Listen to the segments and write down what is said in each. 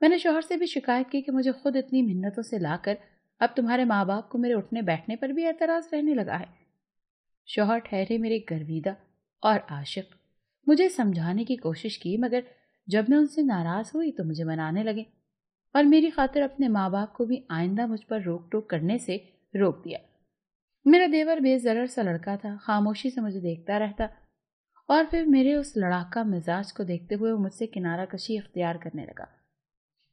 میں نے شوہر سے بھی شکایت کی کہ مجھے خود اتنی محنتوں سے لا کر اب تمہارے ماں باپ کو میرے اٹھنے بیٹھنے پر بھی اعتراض رہنے لگا ہے۔ شوہر ٹھہرے میرے گرویدہ اور عاشق، مجھے سمجھانے کی کوشش کی، مگر جب میں ان سے ناراض ہوئی تو مجھے منانے لگے اور میری خاطر اپنے ماں باپ کو بھی آئندہ مجھ پر روک ٹوک کرنے سے روک دیا۔ میرا دیور بے ضرر سا لڑکا تھا، خاموشی سے مجھے دیکھتا رہتا اور پھر میرے اس لڑاکا مزاج کو دیکھتے ہوئے وہ مجھ سے کنارہ کشی اختیار کرنے لگا۔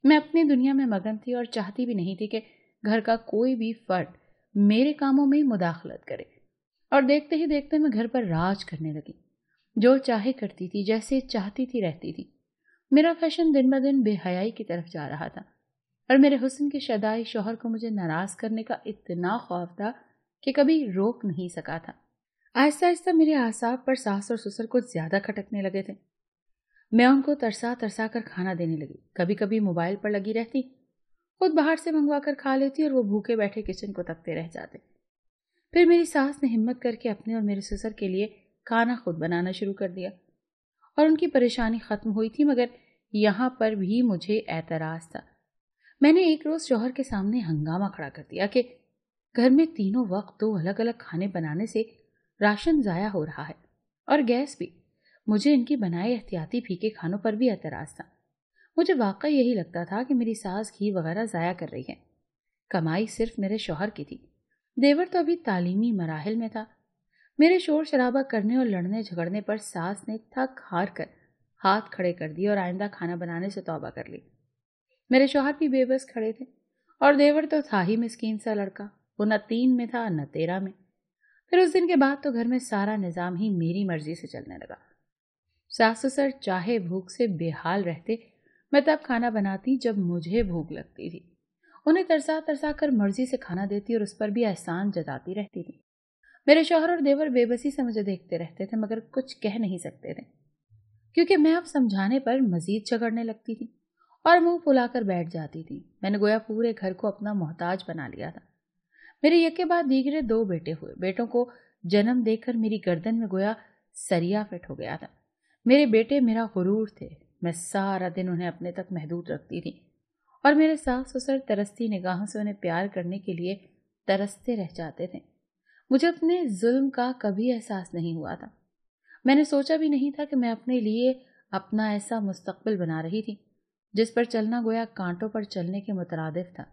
میں اپنی دنیا میں مگن تھی اور چاہتی بھی نہیں تھی کہ گھر کا کوئی بھی فرد میرے کاموں میں مداخلت کرے، اور دیکھتے ہی دیکھتے میں گھر پر راج کرنے لگی، جو چاہے کرتی تھی، جیسے چاہتی تھی رہتی تھی۔ میرا فیشن دن بدن بے حیائی کی طرف جا رہا تھا اور میرے حسن کے شدائی شوہر کو مجھے ناراض کرنے کا اتنا خوف تھا کہ کبھی روک نہیں سکا تھا۔ آہستہ آہستہ میرے اعصاب پر ساس اور سسر کچھ زیادہ کھٹکنے لگے تھے۔ میں ان کو ترسا ترسا کر کھانا دینے لگی، کبھی کبھی موبائل پر لگی رہتی، خود باہر سے منگوا کر کھا لیتی اور وہ بھوکے بیٹھے کچن کو تکتے رہ جاتے۔ پھر میری ساس نے ہمت کر کے اپنے اور میرے سسر کے لیے کھانا خود بنانا شروع کر دیا اور ان کی پریشانی ختم ہوئی تھی، مگر یہاں پر بھی مجھے اعتراض تھا۔ میں نے ایک روز شوہر کے سامنے ہنگامہ کھڑا کر دیا کہ گھر میں تینوں وقت 2 الگ الگ کھانے بنانے سے راشن ضائع ہو رہا ہے اور گیس بھی۔ مجھے ان کی بنائے احتیاطی پھیکے کھانوں پر بھی اعتراض تھا۔ مجھے واقعی یہی لگتا تھا کہ میری ساس گھی وغیرہ ضائع کر رہی ہے۔ کمائی صرف میرے شوہر کی تھی، دیور تو ابھی تعلیمی مراحل میں تھا۔ میرے شور شرابہ کرنے اور لڑنے جھگڑنے پر ساس نے تھک ہار کر ہاتھ کھڑے کر دیے اور آئندہ کھانا بنانے سے توبہ کر لی۔ میرے شوہر بھی بے بس کھڑے تھے اور دیور تو تھا ہی مسکین سا لڑکا، وہ نہ 3 میں تھا نہ 13 میں۔ پھر اس دن کے بعد تو گھر میں سارا نظام ہی میری مرضی سے چلنے لگا۔ ساس سسر چاہے بھوک سے بے حال رہتے، میں تب کھانا بناتی جب مجھے بھوک لگتی تھی، انہیں ترسا ترسا کر مرضی سے کھانا دیتی اور اس پر بھی احسان جتاتی رہتی تھی۔ میرے شوہر اور دیور بے بسی سے مجھے دیکھتے رہتے تھے، مگر کچھ کہہ نہیں سکتے تھے، کیونکہ میں اب سمجھانے پر مزید جھگڑنے لگتی تھی اور منہ پھلا کر بیٹھ جاتی تھی۔ میں نے گویا پورے گھر کو اپنا محتاج بنا لیا تھا۔ میرے یکے بعد دیگرے 2 بیٹے ہوئے، بیٹوں کو جنم دے کر میری گردن میں گویا سریا فٹ ہو گیا تھا۔ میرے بیٹے میرا غرور تھے، میں سارا دن انہیں اپنے تک محدود رکھتی تھی اور میرے ساس سسر ترستی نگاہوں سے انہیں پیار کرنے کے لیے ترستے رہ جاتے تھے۔ مجھے اپنے ظلم کا کبھی احساس نہیں ہوا تھا۔ میں نے سوچا بھی نہیں تھا کہ میں اپنے لیے اپنا ایسا مستقبل بنا رہی تھی جس پر چلنا گویا کانٹوں پر چلنے کے مترادف تھا۔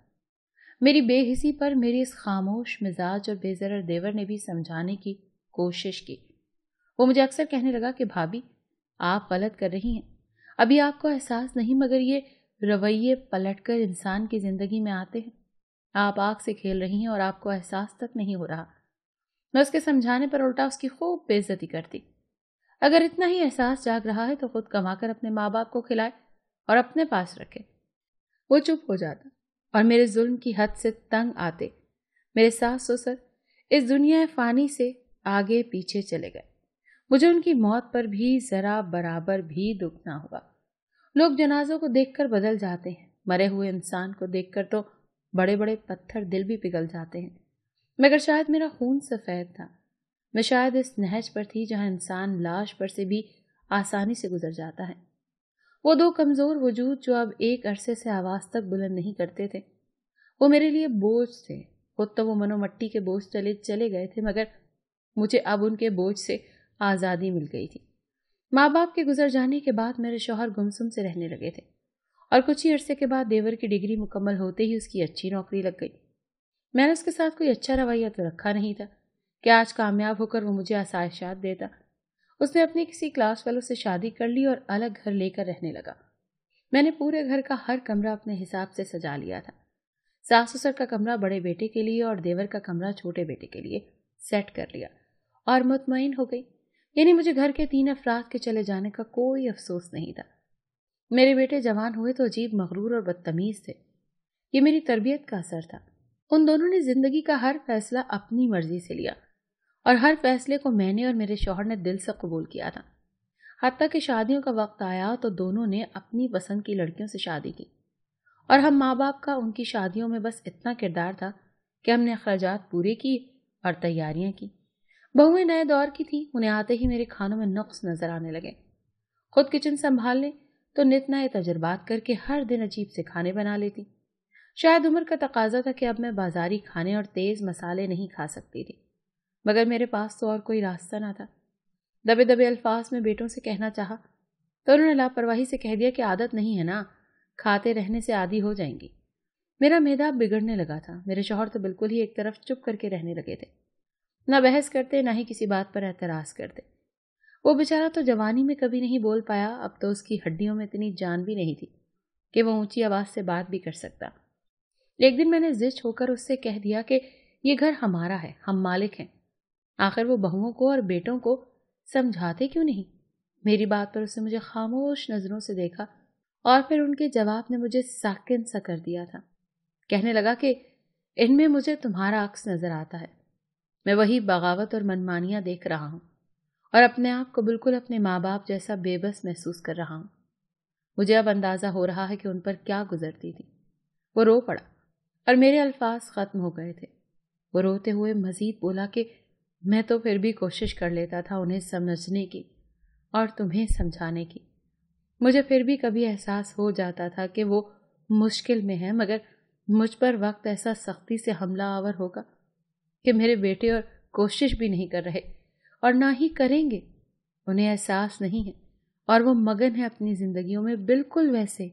میری بے حسی پر میری اس خاموش مزاج اور بے ضرر دیور نے بھی سمجھانے کی کوشش کی۔ وہ مجھے اکثر کہنے لگا کہ بھابی آپ غلط کر رہی ہیں، ابھی آپ کو احساس نہیں، مگر یہ رویے پلٹ کر انسان کی زندگی میں آتے ہیں۔ آپ آنکھ سے کھیل رہی ہیں اور آپ کو احساس تک نہیں ہو رہا۔ میں اس کے سمجھانے پر الٹا اس کی خوب بے عزتی کرتی۔ اگر اتنا ہی احساس جاگ رہا ہے تو خود کما کر اپنے ماں باپ کو کھلائے اور اپنے پاس رکھے۔ وہ چپ ہو جاتا اور میرے ظلم کی حد سے تنگ آتے میرے ساس سسر اس دنیا فانی سے آگے پیچھے چلے گئے۔ مجھے ان کی موت پر بھی ذرا برابر بھی دکھ نہ ہوا۔ لوگ جنازوں کو دیکھ کر بدل جاتے ہیں، مرے ہوئے انسان کو دیکھ کر تو بڑے بڑے پتھر دل بھی پگھل جاتے ہیں، مگر شاید میرا خون سفید تھا۔ میں شاید اس نہج پر تھی جہاں انسان لاش پر سے بھی آسانی سے گزر جاتا ہے۔ وہ 2 کمزور وجود جو اب ایک عرصے سے آواز تک بلند نہیں کرتے تھے، وہ میرے لیے بوجھ تھے۔ خود تو وہ منو مٹی کے بوجھ چلے گئے تھے، مگر مجھے اب ان کے بوجھ سے آزادی مل گئی تھی۔ ماں باپ کے گزر جانے کے بعد میرے شوہر گمسم سے رہنے لگے تھے اور کچھ ہی عرصے کے بعد دیور کی ڈگری مکمل ہوتے ہی اس کی اچھی نوکری لگ گئی۔ میں نے اس کے ساتھ کوئی اچھا رویہ تو رکھا نہیں تھا کہ آج کامیاب ہو کر وہ مجھے آسائشات دیتا۔ اس نے اپنی کسی کلاس فیلو سے شادی کر لی اور الگ گھر لے کر رہنے لگا۔ میں نے پورے گھر کا ہر کمرہ اپنے حساب سے سجا لیا تھا۔ ساس سسر کا کمرہ بڑے بیٹے کے لیے اور دیور کا کمرہ چھوٹے بیٹے کے لیے سیٹ کر لیا اور مطمئن ہو گئی، یعنی مجھے گھر کے 3 افراد کے چلے جانے کا کوئی افسوس نہیں تھا۔ میرے بیٹے جوان ہوئے تو عجیب مغرور اور بدتمیز تھے، یہ میری تربیت کا اثر تھا۔ ان دونوں نے زندگی کا ہر فیصلہ اپنی مرضی سے لیا اور ہر فیصلے کو میں نے اور میرے شوہر نے دل سے قبول کیا تھا۔ حتیٰ کہ شادیوں کا وقت آیا تو دونوں نے اپنی پسند کی لڑکیوں سے شادی کی اور ہم ماں باپ کا ان کی شادیوں میں بس اتنا کردار تھا کہ ہم نے اخراجات پورے کی اور تیاریاں کی۔ بہویں نئے دور کی تھیں، انہیں آتے ہی میرے کھانوں میں نقص نظر آنے لگے۔ خود کچن سنبھالنے تو نت نئے تجربات کر کے ہر دن عجیب سے کھانے بنا لیتی۔ شاید عمر کا تقاضا تھا کہ اب میں بازاری کھانے اور تیز مسالے نہیں کھا سکتی تھی، مگر میرے پاس تو اور کوئی راستہ نہ تھا۔ دبے دبے الفاظ میں بیٹوں سے کہنا چاہا تو انہوں نے لاپرواہی سے کہہ دیا کہ عادت نہیں ہے نا، کھاتے رہنے سے عادی ہو جائیں گی۔ میرا معدہ بگڑنے لگا تھا۔ میرے شوہر تو بالکل ہی ایک طرف چپ کر کے رہنے لگے تھے، نہ بحث کرتے نہ ہی کسی بات پر اعتراض کرتے۔ وہ بیچارہ تو جوانی میں کبھی نہیں بول پایا، اب تو اس کی ہڈیوں میں اتنی جان بھی نہیں تھی کہ وہ اونچی آواز سے بات بھی کر سکتا۔ ایک دن میں نے زچ ہو کر اس سے کہہ دیا کہ یہ گھر ہمارا ہے، ہم مالک ہیں، آخر وہ بہوؤں کو اور بیٹوں کو سمجھاتے کیوں نہیں؟ میری بات پر اس نے مجھے خاموش نظروں سے دیکھا اور پھر ان کے جواب نے مجھے ساکن سا کر دیا تھا۔ کہنے لگا کہ ان میں مجھے تمہارا عکس نظر آتا ہے، میں وہی بغاوت اور منمانیاں دیکھ رہا ہوں اور اپنے آپ کو بالکل اپنے ماں باپ جیسا بے بس محسوس کر رہا ہوں۔ مجھے اب اندازہ ہو رہا ہے کہ ان پر کیا گزرتی تھی۔ وہ رو پڑا اور میرے الفاظ ختم ہو گئے تھے۔ وہ روتے ہوئے مزید بولا کہ میں تو پھر بھی کوشش کر لیتا تھا انہیں سمجھنے کی اور تمہیں سمجھانے کی۔ مجھے پھر بھی کبھی احساس ہو جاتا تھا کہ وہ مشکل میں ہے، مگر مجھ پر وقت ایسا سختی سے حملہ آور ہوگا کہ میرے بیٹے اور کوشش بھی نہیں کر رہے اور نہ ہی کریں گے۔ انہیں احساس نہیں ہے اور وہ مگن ہے اپنی زندگیوں میں، بالکل ویسے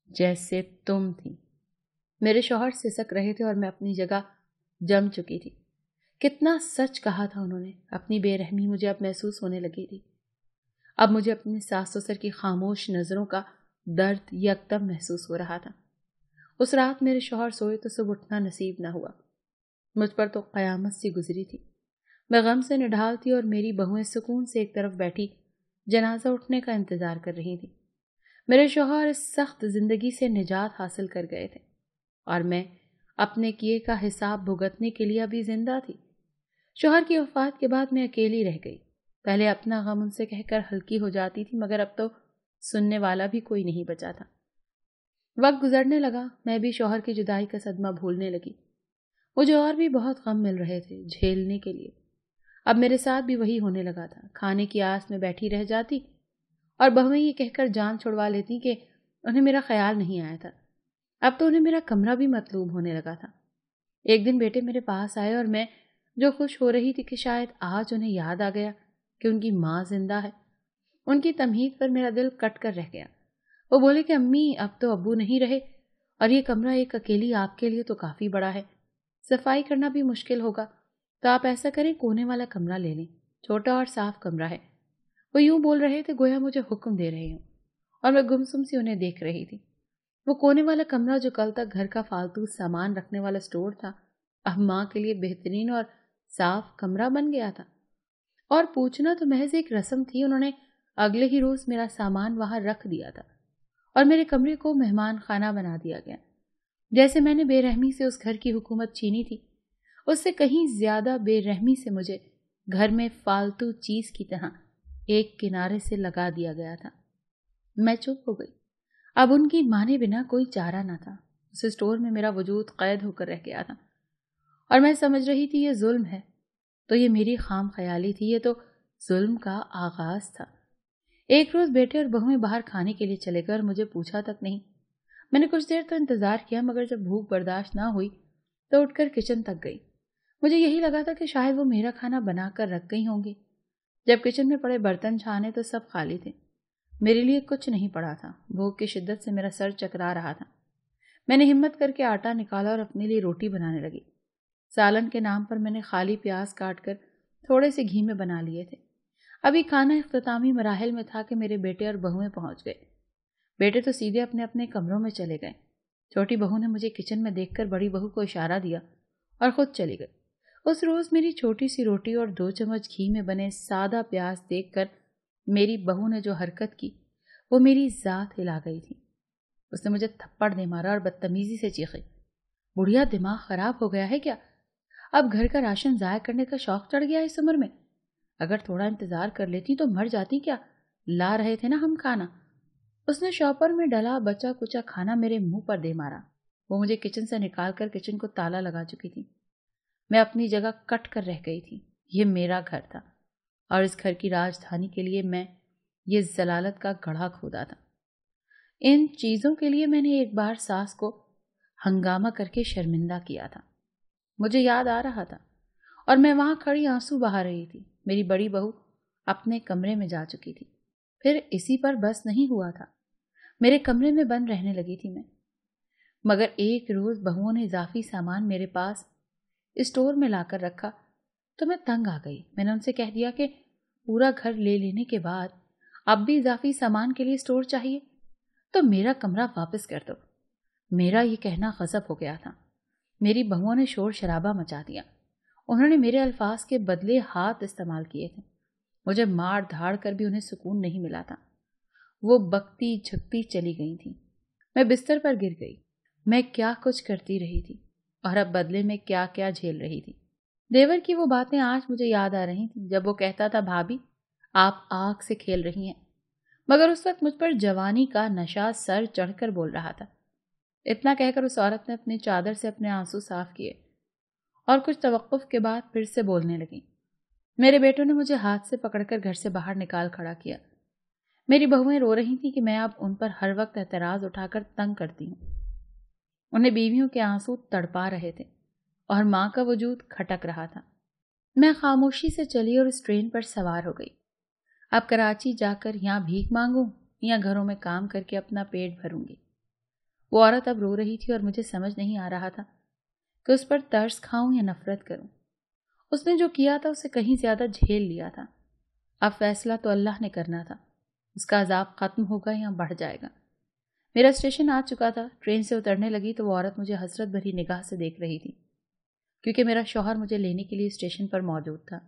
جیسے تم تھی۔ میرے شوہر سسک رہے تھے اور میں اپنی جگہ جم چکی تھی۔ کتنا سچ کہا تھا انہوں نے، اپنی بے رحمی مجھے اب محسوس ہونے لگی تھی۔ اب مجھے اپنے ساس سسر کی خاموش نظروں کا درد یکدم محسوس ہو رہا تھا۔ اس رات میرے شوہر سوئے تو صبح اٹھنا نصیب نہ ہوا۔ مجھ پر تو قیامت سی گزری تھی۔ میں غم سے نڈھال تھی اور میری بہویں سکون سے ایک طرف بیٹھی جنازہ اٹھنے کا انتظار کر رہی تھی۔ میرے شوہر اس سخت زندگی سے نجات حاصل کر گئے تھے اور میں اپنے کیے کا حساب بھگتنے کے لیے ابھی زندہ تھی۔ شوہر کی وفات کے بعد میں اکیلی رہ گئی۔ پہلے اپنا غم ان سے کہہ کر ہلکی ہو جاتی تھی، مگر اب تو سننے والا بھی کوئی نہیں بچا تھا۔ وقت گزرنے لگا، میں بھی شوہر کی جدائی کا صدمہ بھولنے لگی۔ مجھے اور بھی بہت غم مل رہے تھے جھیلنے کے لیے۔ اب میرے ساتھ بھی وہی ہونے لگا تھا۔ کھانے کی آس میں بیٹھی رہ جاتی اور بہویں یہ کہہ کر جان چھڑوا لیتی کہ انہیں میرا خیال نہیں آیا تھا۔ اب تو انہیں میرا کمرہ بھی مطلوب ہونے لگا تھا۔ ایک دن بیٹے میرے پاس آئے اور میں جو خوش ہو رہی تھی کہ شاید آج انہیں یاد آ گیا کہ ان کی ماں زندہ ہے، ان کی تمہید پر میرا دل کٹ کر رہ گیا۔ وہ بولے کہ امی اب تو ابو نہیں رہے اور یہ کمرہ ایک اکیلی آپ کے لیے تو کافی بڑا ہے، صفائی کرنا بھی مشکل ہوگا، تو آپ ایسا کریں کونے والا کمرہ لے لیں، چھوٹا اور صاف کمرہ ہے۔ وہ یوں بول رہے تھے گویا مجھے حکم دے رہے ہوں، اور میں گمسم سی انہیں دیکھ رہی تھی۔ وہ کونے والا کمرہ جو کل تک گھر کا فالتو سامان رکھنے والا سٹور تھا، اب ماں کے لیے بہترین اور صاف کمرہ بن گیا تھا۔ اور پوچھنا تو محض ایک رسم تھی، انہوں نے اگلے ہی روز میرا سامان وہاں رکھ دیا تھا اور میرے کمرے کو مہمان خانہ بنا دیا گیا۔ جیسے میں نے بے رحمی سے اس گھر کی حکومت چھینی تھی، اس سے کہیں زیادہ بے رحمی سے مجھے گھر میں فالتو چیز کی طرح ایک کنارے سے لگا دیا گیا تھا۔ میں چپ ہو گئی۔ اب ان کی مانے بنا کوئی چارہ نہ تھا۔ اس اسٹور میں میرا وجود قید ہو کر رہ گیا تھا اور میں سمجھ رہی تھی یہ ظلم ہے، تو یہ میری خام خیالی تھی، یہ تو ظلم کا آغاز تھا۔ ایک روز بیٹے اور بہویں باہر کھانے کے لیے چلے گئے اور مجھے پوچھا تک نہیں۔ میں نے کچھ دیر تو انتظار کیا، مگر جب بھوک برداشت نہ ہوئی تو اٹھ کر کچن تک گئی۔ مجھے یہی لگا تھا کہ شاید وہ میرا کھانا بنا کر رکھ گئی ہوں گی۔ جب کچن میں پڑے برتن چھانے تو سب خالی تھے، میرے لیے کچھ نہیں پڑا تھا۔ بھوک کی شدت سے میرا سر چکرا رہا تھا۔ میں نے ہمت کر کے آٹا نکالا اور اپنے لیے روٹی بنانے لگی۔ سالن کے نام پر میں نے خالی پیاز کاٹ کر تھوڑے سے گھی میں بنا لیے تھے۔ ابھی کھانا اختتامی مراحل میں تھا کہ میرے بیٹے اور بہویں پہنچ گئے۔ بیٹے تو سیدھے اپنے اپنے کمروں میں چلے گئے۔ چھوٹی بہو نے مجھے کچن میں دیکھ کر بڑی بہو کو اشارہ دیا اور خود چلی گئی۔ اس روز میری چھوٹی سی روٹی اور 2 چمچ گھی میں بنے سادہ پیاز دیکھ کر میری بہو نے جو حرکت کی وہ میری ذات ہلا گئی تھی۔ اس نے مجھے تھپڑ دے مارا اور بدتمیزی سے چیخی، بڑھیا دماغ خراب ہو گیا ہے کیا؟ اب گھر کا راشن ضائع کرنے کا شوق چڑھ گیا اس عمر میں؟ اگر تھوڑا انتظار کر لیتی تو مر جاتی کیا؟ لا رہے تھے نا ہم کھانا۔ اس نے شاپر میں ڈلا بچا کچا کھانا میرے منہ پر دے مارا۔ وہ مجھے کچن سے نکال کر کچن کو تالا لگا چکی تھی۔ میں اپنی جگہ کٹ کر رہ گئی تھی۔ یہ میرا گھر تھا اور اس گھر کی راجدھانی کے لیے میں یہ ضلالت کا گڑھا کھودا تھا۔ ان چیزوں کے لیے میں نے ایک بار ساس کو ہنگامہ کر کے شرمندہ کیا تھا، مجھے یاد آ رہا تھا، اور میں وہاں کھڑی آنسو بہا رہی تھی۔ میری بڑی بہو اپنے کمرے میں جا چکی تھی۔ پھر اسی پر بس نہیں ہوا تھا، میرے کمرے میں بند رہنے لگی تھی میں۔ مگر ایک روز بہوؤں نے اضافی سامان میرے پاس اسٹور میں لا کر رکھا تو میں تنگ آ گئی۔ میں نے ان سے کہہ دیا کہ پورا گھر لے لینے کے بعد اب بھی اضافی سامان کے لیے اسٹور چاہیے تو میرا کمرہ واپس کر دو۔ میرا یہ کہنا غضب ہو گیا تھا۔ میری بہوؤں نے شور شرابہ مچا دیا۔ انہوں نے میرے الفاظ کے بدلے ہاتھ استعمال کیے تھے۔ مجھے مار دھاڑ کر بھی انہیں سکون نہیں ملا تھا۔ وہ بکتی جھکتی چلی گئی تھی۔ میں بستر پر گر گئی۔ میں کیا کچھ کرتی رہی تھی اور اب بدلے میں کیا کیا جھیل رہی تھی۔ دیور کی وہ باتیں آج مجھے یاد آ رہی تھیں جب وہ کہتا تھا بھابھی آپ آگ سے کھیل رہی ہیں، مگر اس وقت مجھ پر جوانی کا نشہ سر چڑھ کر بول رہا تھا۔ اتنا کہہ کر اس عورت نے اپنی چادر سے اپنے آنسو صاف کیے اور کچھ توقف کے بعد پھر سے بولنے لگی۔ میرے بیٹوں نے مجھے ہاتھ سے پکڑ کر گھر سے باہر نکال کھڑا کیا۔ میری بہویں رو رہی تھیں کہ میں اب ان پر ہر وقت اعتراض اٹھا کر تنگ کرتی ہوں۔ انہیں بیویوں کے آنسو تڑپا رہے تھے اور ماں کا وجود کھٹک رہا تھا۔ میں خاموشی سے چلی اور اس ٹرین پر سوار ہو گئی۔ اب کراچی جا کر یہاں بھیک مانگوں یا گھروں میں کام کر کے اپنا پیٹ بھروں گی۔ وہ عورت اب رو رہی تھی اور مجھے سمجھ نہیں آ رہا تھا کہ اس پر ترس کھاؤں یا نفرت کروں۔ اس نے جو کیا تھا اسے کہیں زیادہ جھیل لیا تھا۔ اب فیصلہ تو اللہ نے کرنا تھا، اس کا عذاب ختم ہوگا یا بڑھ جائے گا۔ میرا اسٹیشن آ چکا تھا۔ ٹرین سے اترنے لگی تو وہ عورت مجھے حسرت بھری نگاہ سے دیکھ رہی تھی، کیونکہ میرا شوہر مجھے لینے کے لیے اسٹیشن پر موجود تھا۔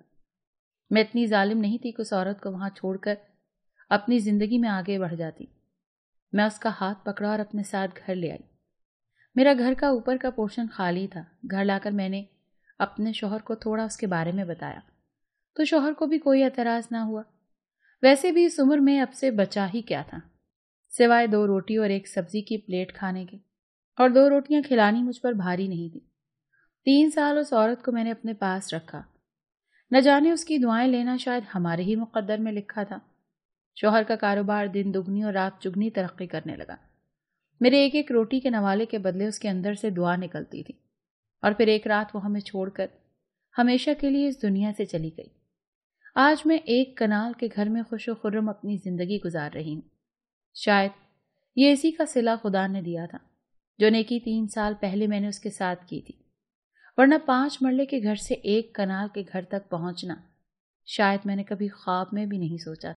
میں اتنی ظالم نہیں تھی کہ اس عورت کو وہاں چھوڑ کر اپنی زندگی میں آگے بڑھ جاتی۔ میں اس کا ہاتھ پکڑا اور اپنے ساتھ گھر لے آئی۔ میرا گھر کا اوپر کا پورشن خالی تھا۔ گھر لا کر میں نے اپنے شوہر کو تھوڑا اس کے بارے میں بتایا تو شوہر کو بھی کوئی اعتراض نہ ہوا۔ ویسے بھی اس عمر میں اب سے بچا ہی کیا تھا سوائے 2 روٹی اور 1 سبزی کی پلیٹ کھانے کے، اور 2 روٹیاں کھلانی مجھ پر بھاری نہیں تھی۔ 3 سال اس عورت کو میں نے اپنے پاس رکھا۔ نہ جانے اس کی دعائیں لینا شاید ہمارے ہی مقدر میں لکھا تھا۔ شوہر کا کاروبار دن دگنی اور رات چگنی ترقی کرنے لگا۔ میرے ایک ایک روٹی کے نوالے کے بدلے اس کے اندر سے دعا نکلتی تھی، اور پھر ایک رات وہ ہمیں چھوڑ کر ہمیشہ کے لیے اس دنیا سے چلی گئی۔ آج میں ایک کنال کے گھر میں خوش و خرم اپنی زندگی گزار رہی ہوں۔ شاید یہ اسی کا صلہ خدا نے دیا تھا جو نیکی 3 سال پہلے میں نے اس کے ساتھ کی تھی، ورنہ 5 مرلے کے گھر سے 1 کنال کے گھر تک پہنچنا شاید میں نے کبھی خواب میں بھی نہیں سوچا تھا۔